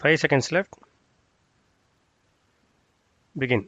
5 seconds left. Begin.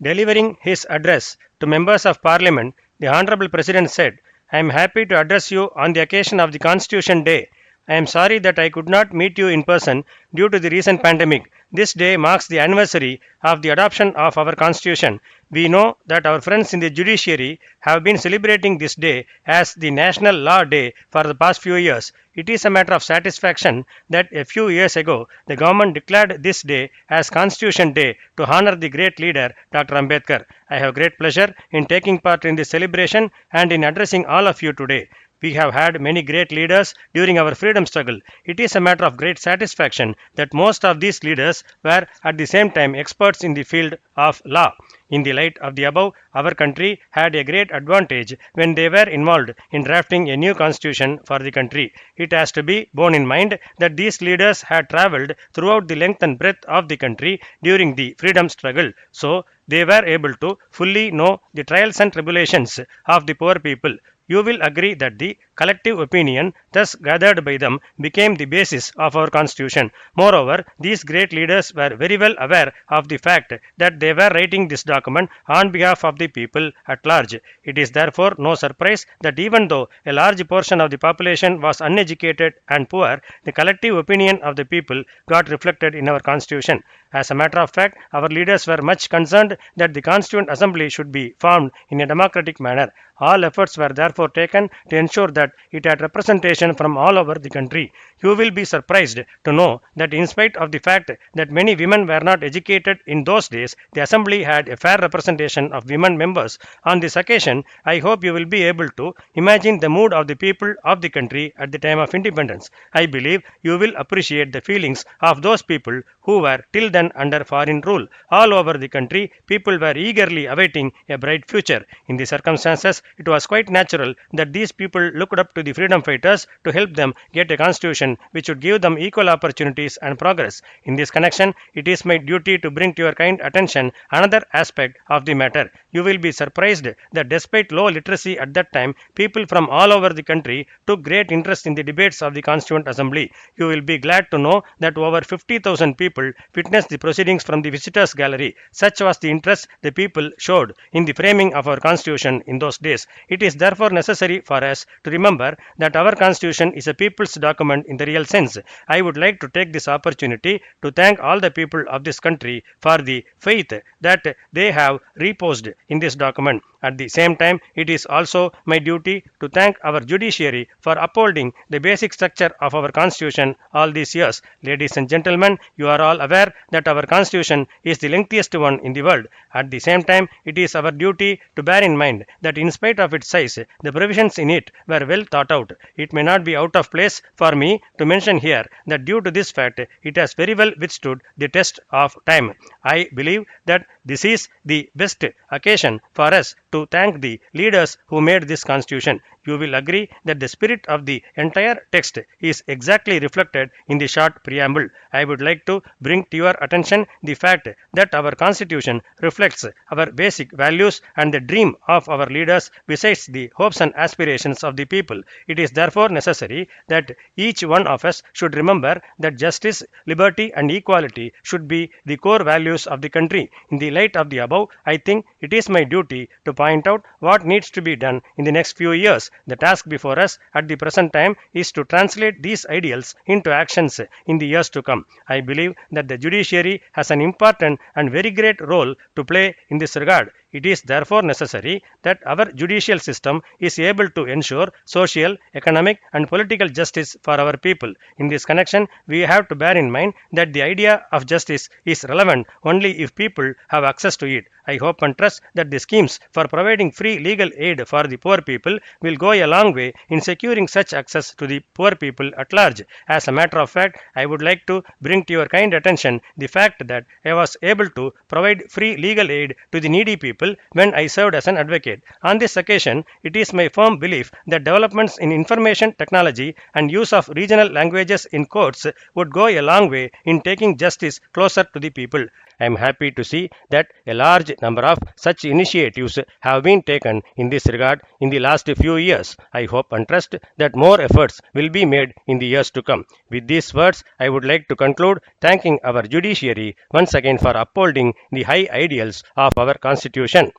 Delivering his address to members of Parliament, the Honourable President said, I am happy to address you on the occasion of the Constitution Day. I am sorry that I could not meet you in person due to the recent pandemic. This day marks the anniversary of the adoption of our Constitution. We know that our friends in the judiciary have been celebrating this day as the National Law Day for the past few years. It is a matter of satisfaction that a few years ago the government declared this day as Constitution Day to honor the great leader Dr. Ambedkar. I have great pleasure in taking part in this celebration and in addressing all of you today. We have had many great leaders during our freedom struggle. It is a matter of great satisfaction that most of these leaders were at the same time experts in the field of law. In the light of the above, our country had a great advantage when they were involved in drafting a new constitution for the country. It has to be borne in mind that these leaders had travelled throughout the length and breadth of the country during the freedom struggle, so they were able to fully know the trials and tribulations of the poor people. You will agree that the collective opinion thus gathered by them became the basis of our Constitution. Moreover, these great leaders were very well aware of the fact that they were writing this document on behalf of the people at large. It is therefore no surprise that even though a large portion of the population was uneducated and poor, the collective opinion of the people got reflected in our Constitution. As a matter of fact, our leaders were much concerned that the Constituent Assembly should be formed in a democratic manner. All efforts were therefore taken to ensure that it had representation from all over the country. You will be surprised to know that in spite of the fact that many women were not educated in those days, the Assembly had a fair representation of women members. On this occasion, I hope you will be able to imagine the mood of the people of the country at the time of independence. I believe you will appreciate the feelings of those people who were till then under foreign rule. All over the country, people were eagerly awaiting a bright future. In the circumstances, it was quite natural that these people looked up to the freedom fighters to help them get a constitution which would give them equal opportunities and progress. In this connection, it is my duty to bring to your kind attention another aspect of the matter. You will be surprised that despite low literacy at that time, people from all over the country took great interest in the debates of the Constituent Assembly. You will be glad to know that over 50,000 people witnessed the proceedings from the visitors' gallery. Such was the interest the people showed in the framing of our Constitution in those days. It is therefore necessary for us to remember that our Constitution is a people's document in the real sense. I would like to take this opportunity to thank all the people of this country for the faith that they have reposed in this document. At the same time, it is also my duty to thank our judiciary for upholding the basic structure of our Constitution all these years. Ladies and gentlemen, you are all aware that our Constitution is the lengthiest one in the world. At the same time, it is our duty to bear in mind that in spite of its size, the provisions in it were well thought out. It may not be out of place for me to mention here that due to this fact, it has very well withstood the test of time. I believe that this is the best occasion for us to thank the leaders who made this Constitution. You will agree that the spirit of the entire text is exactly reflected in the short preamble. I would like to bring to your attention the fact that our Constitution reflects our basic values and the dream of our leaders besides the hopes and aspirations of the people. It is therefore necessary that each one of us should remember that justice, liberty and equality should be the core values of the country. In the light of the above, I think it is my duty to point out what needs to be done in the next few years. The task before us at the present time is to translate these ideals into actions in the years to come. I believe that the judiciary has an important and very great role to play in this regard. It is therefore necessary that our judicial system is able to ensure social, economic and political justice for our people. In this connection, we have to bear in mind that the idea of justice is relevant only if people have access to it. I hope and trust that the schemes for providing free legal aid for the poor people will go a long way in securing such access to the poor people at large. As a matter of fact, I would like to bring to your kind attention the fact that I was able to provide free legal aid to the needy people when I served as an advocate. On this occasion, it is my firm belief that developments in information technology and use of regional languages in courts would go a long way in taking justice closer to the people. I am happy to see that a large number of such initiatives have been taken in this regard in the last few years. I hope and trust that more efforts will be made in the years to come. With these words, I would like to conclude thanking our judiciary once again for upholding the high ideals of our Constitution.